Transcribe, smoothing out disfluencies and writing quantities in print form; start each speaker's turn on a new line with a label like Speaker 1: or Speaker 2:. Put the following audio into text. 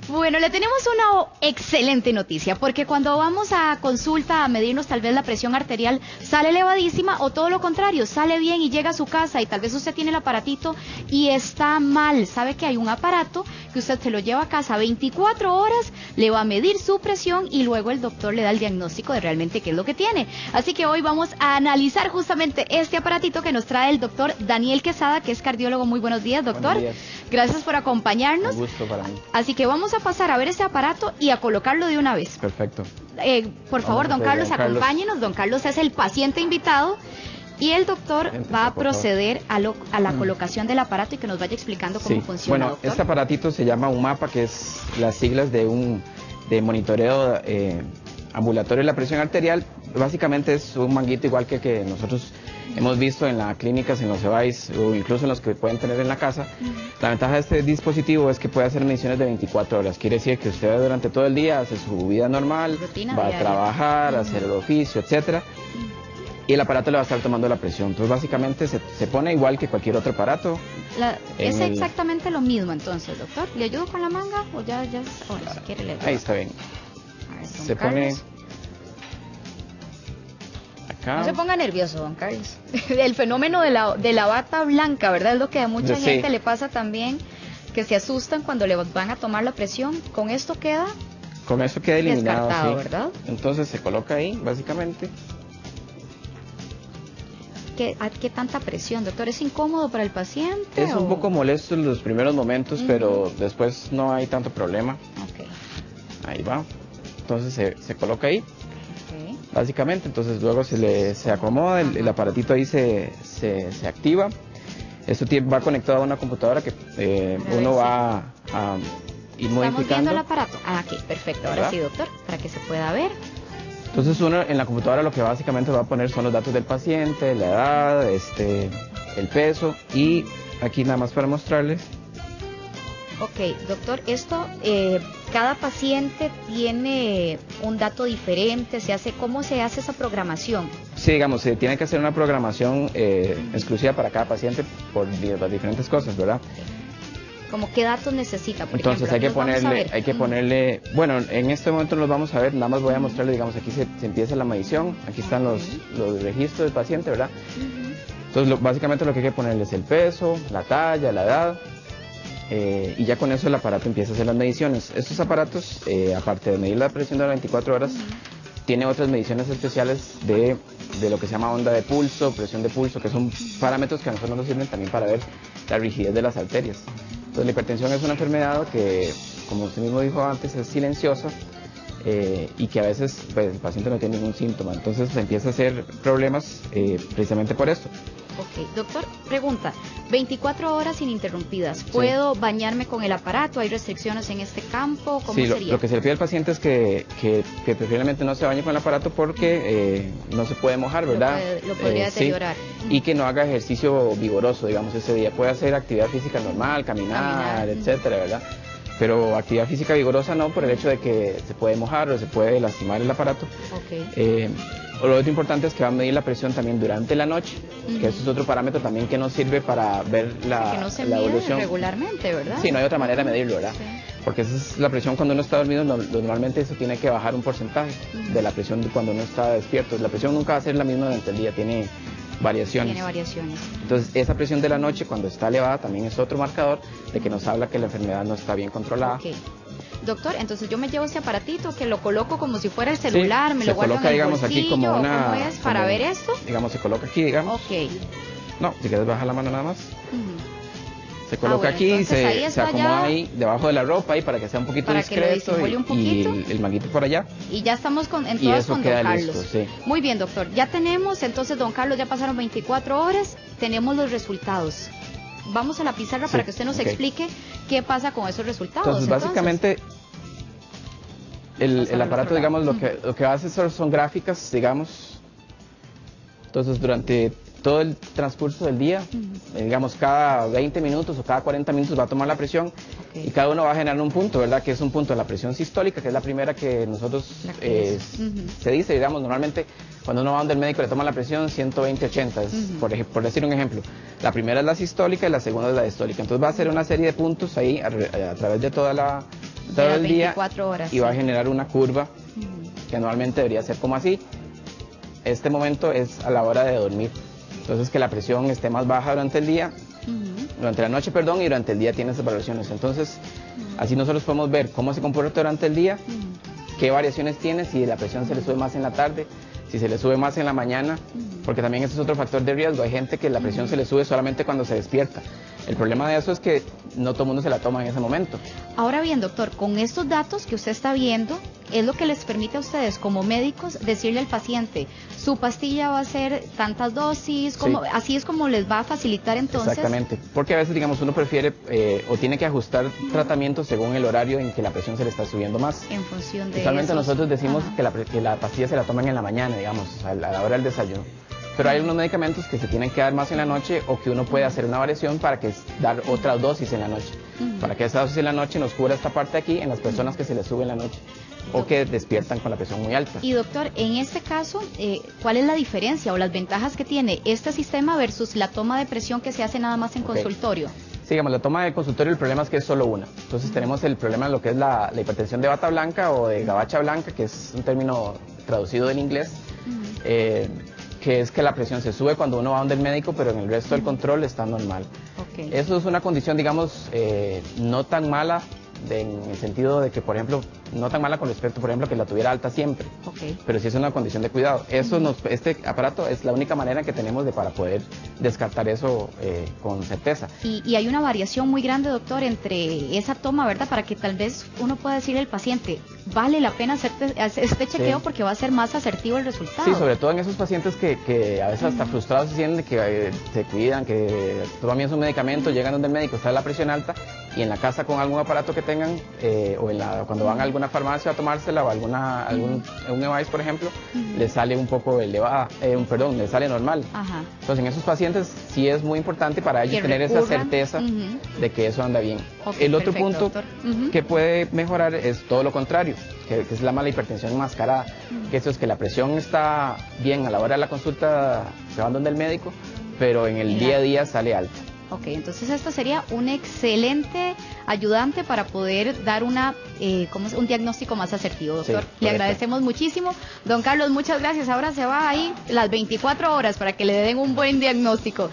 Speaker 1: Bueno, le tenemos una excelente noticia, porque cuando vamos a consulta a medirnos tal vez la presión arterial sale elevadísima, o todo lo contrario, sale bien y llega a su casa y tal vez usted tiene el aparatito y está mal. Sabe que hay un aparato que usted se lo lleva a casa 24 horas, le va a medir su presión y luego el doctor le da el diagnóstico de realmente qué es lo que tiene. Así que hoy vamos a analizar justamente este aparatito que nos trae el doctor Daniel Quesada, que es cardiólogo. Muy buenos días, doctor.
Speaker 2: Buenos días.
Speaker 1: Gracias por acompañarnos.
Speaker 2: Un gusto para mí.
Speaker 1: Así que vamos a pasar a ver este aparato y a colocarlo de una vez.
Speaker 2: Perfecto.
Speaker 1: Por favor, don Carlos, acompáñenos. Don Carlos es el paciente invitado y el doctor va a proceder a la colocación del aparato y que nos vaya explicando cómo funciona.
Speaker 2: Bueno,
Speaker 1: doctor.
Speaker 2: este aparatito se llama un mapa, que es las siglas de monitoreo ambulatorio de la presión arterial. Básicamente es un manguito igual que nosotros hemos visto en las clínicas, en los EVAIS o incluso en los que pueden tener en la casa. La ventaja de este dispositivo es que puede hacer mediciones de 24 horas. Quiere decir que usted durante todo el día hace su vida normal, va a trabajar, a hacer el oficio, etcétera, y el aparato le va a estar tomando la presión. Entonces básicamente se pone igual que cualquier otro aparato.
Speaker 1: Es exactamente lo mismo entonces, doctor. ¿Le ayudo con la manga o ya bueno, si quiere le ayudo?
Speaker 2: Ahí está bien.
Speaker 1: A ver,
Speaker 2: Se
Speaker 1: Carlos.
Speaker 2: pone acá.
Speaker 1: No se ponga nervioso, don Carlos. El fenómeno de la bata blanca, ¿verdad? Es lo que a mucha gente le pasa también, que se asustan cuando le van a tomar la presión. Con esto queda
Speaker 2: eliminado, sí.
Speaker 1: ¿verdad?
Speaker 2: Entonces se coloca ahí, básicamente.
Speaker 1: ¿Qué tanta presión, doctor? ¿Es incómodo para el paciente?
Speaker 2: Es un poco molesto en los primeros momentos, pero después no hay tanto problema.
Speaker 1: Okay.
Speaker 2: Ahí va. Entonces se coloca ahí.
Speaker 1: Okay.
Speaker 2: Básicamente, entonces luego se acomoda, el aparatito ahí se activa. Esto va conectado a una computadora que uno va a ir modificando.
Speaker 1: ¿Estamos viendo el aparato? Ah, ok, perfecto. Ahora
Speaker 2: ¿verdad?
Speaker 1: sí, doctor, para que se pueda ver.
Speaker 2: Entonces uno en la computadora lo que básicamente va a poner son los datos del paciente, la edad, el peso, y aquí nada más para mostrarles.
Speaker 1: Ok, doctor, esto, cada paciente tiene un dato diferente, ¿cómo se hace esa programación?
Speaker 2: Sí, digamos, se tiene que hacer una programación exclusiva para cada paciente por las diferentes cosas, ¿verdad?
Speaker 1: ¿Cómo qué datos necesita? Por
Speaker 2: Entonces
Speaker 1: ejemplo,
Speaker 2: hay que ponerle, bueno, en este momento los vamos a ver, nada más voy a mostrarle, digamos, aquí se empieza la medición, aquí están los registros del paciente, ¿verdad? Entonces básicamente lo que hay que ponerle es el peso, la talla, la edad, y ya con eso el aparato empieza a hacer las mediciones. Estos aparatos, aparte de medir la presión de las 24 horas, tiene otras mediciones especiales de lo que se llama onda de pulso, presión de pulso, que son parámetros que a nosotros nos sirven también para ver la rigidez de las arterias. Entonces la hipertensión es una enfermedad que, como usted mismo dijo antes, es silenciosa y que a veces pues, el paciente no tiene ningún síntoma. Entonces empieza a hacer problemas precisamente por esto.
Speaker 1: Ok, doctor, pregunta, 24 horas ininterrumpidas, ¿puedo bañarme con el aparato? ¿Hay restricciones en este campo? ¿Cómo sería?
Speaker 2: Lo que se le pide al paciente es que preferiblemente no se bañe con el aparato porque no se puede mojar, ¿verdad?
Speaker 1: Lo podría deteriorar.
Speaker 2: Sí, y que no haga ejercicio vigoroso, digamos, ese día. Puede hacer actividad física normal, caminar. Etcétera, ¿verdad? Pero actividad física vigorosa no, por el hecho de que se puede mojar o se puede lastimar el aparato.
Speaker 1: Okay.
Speaker 2: Lo otro importante es que va a medir la presión también durante la noche, que eso es otro parámetro también que nos sirve para ver la evolución.
Speaker 1: Regularmente, ¿verdad?
Speaker 2: Sí, no hay otra manera de medirlo, ¿verdad?
Speaker 1: Sí.
Speaker 2: Porque esa es la presión cuando uno está dormido, normalmente eso tiene que bajar un porcentaje de la presión de cuando uno está despierto. La presión nunca va a ser la misma durante el día, tiene variaciones. Entonces, esa presión de la noche, cuando está elevada, también es otro marcador de que nos habla que la enfermedad no está bien controlada.
Speaker 1: Okay. Doctor, entonces yo me llevo este aparatito que lo coloco como si fuera el celular, me lo guardo
Speaker 2: coloca,
Speaker 1: en el
Speaker 2: digamos,
Speaker 1: bolsillo,
Speaker 2: aquí como una,
Speaker 1: ¿cómo es? Para ver esto.
Speaker 2: Digamos, se coloca aquí, digamos.
Speaker 1: Ok.
Speaker 2: No, si quieres bajar la mano nada más. Se coloca aquí y se acomoda ahí debajo de la ropa ahí para que sea un poquito discreto y el manguito por allá.
Speaker 1: Y ya estamos con don Carlos.
Speaker 2: Listo, sí.
Speaker 1: Muy bien, doctor. Ya tenemos, entonces, don Carlos, ya pasaron 24 horas, tenemos los resultados. Vamos a la pizarra para que usted nos explique qué pasa con esos resultados.
Speaker 2: Entonces, básicamente, el aparato, digamos, lo que hace son gráficas, digamos. Entonces, durante todo el transcurso del día, digamos, cada 20 minutos o cada 40 minutos va a tomar la presión y cada uno va a generar un punto, ¿verdad? Que es un punto de la presión sistólica, que es la primera que nosotros se dice, digamos, normalmente cuando uno va donde el médico le toma la presión 120/80, por decir un ejemplo. La primera es la sistólica y la segunda es la diastólica. Entonces va a ser una serie de puntos ahí a través de toda la todo
Speaker 1: las
Speaker 2: el día
Speaker 1: 24 horas.
Speaker 2: y va a generar una curva que normalmente debería ser como así. Este momento es a la hora de dormir. Entonces que la presión esté más baja durante el día, durante la noche, perdón, y durante el día tiene esas variaciones. Entonces, así nosotros podemos ver cómo se comporta durante el día, qué variaciones tiene, si la presión se le sube más en la tarde, si se le sube más en la mañana, porque también ese es otro factor de riesgo. Hay gente que la presión se le sube solamente cuando se despierta. El problema de eso es que no todo el mundo se la toma en ese momento.
Speaker 1: Ahora bien, doctor, con estos datos que usted está viendo, es lo que les permite a ustedes como médicos decirle al paciente, su pastilla va a ser tantas dosis, como, sí, así es como les va a facilitar entonces.
Speaker 2: Exactamente, porque a veces, digamos, uno prefiere o tiene que ajustar tratamientos según el horario en que la presión se le está subiendo más.
Speaker 1: En función de
Speaker 2: usualmente nosotros decimos que la pastilla se la toman en la mañana, digamos, a la hora del desayuno. Pero hay unos medicamentos que se tienen que dar más en la noche o que uno puede hacer una variación para que dar otra dosis en la noche. Para que esa dosis en la noche nos cubra esta parte aquí en las personas que se les sube en la noche o que despiertan con la presión muy alta.
Speaker 1: Y doctor, en este caso, ¿cuál es la diferencia o las ventajas que tiene este sistema versus la toma de presión que se hace nada más en consultorio?
Speaker 2: Sí, digamos, la toma de consultorio, el problema es que es solo una. Entonces tenemos el problema de lo que es la hipertensión de bata blanca o de gabacha blanca, que es un término traducido del inglés, que es que la presión se sube cuando uno va donde el médico, pero en el resto del control está normal. Eso es una condición, digamos, no tan mala, en el sentido de que, por ejemplo, no tan mala con respecto, por ejemplo, que la tuviera alta siempre, pero sí es una condición de cuidado. Eso este aparato es la única manera que tenemos para poder descartar eso con certeza.
Speaker 1: Y hay una variación muy grande, doctor, entre esa toma, ¿verdad? Para que tal vez uno pueda decirle al paciente, vale la pena hacer este chequeo porque va a ser más asertivo el resultado.
Speaker 2: Sí, sobre todo en esos pacientes que a veces hasta frustrados se sienten, que se cuidan, que toman bien su medicamento, llegan donde el médico, está la presión alta, y en la casa con algún aparato que tengan, o cuando van a alguna farmacia a tomársela o un device, por ejemplo, les sale un poco elevada, le sale normal. Entonces en esos pacientes sí es muy importante para ellos tener esa certeza de que eso anda bien. El otro punto que puede mejorar es todo lo contrario, que es la mala hipertensión enmascarada, que eso es que la presión está bien a la hora de la consulta, se van donde el médico, pero en el día a día sale alta.
Speaker 1: Ok, entonces esto sería un excelente ayudante para poder dar un diagnóstico más asertivo, doctor. Sí, le agradecemos muchísimo. Don Carlos, muchas gracias. Ahora se va ahí las 24 horas para que le den un buen diagnóstico.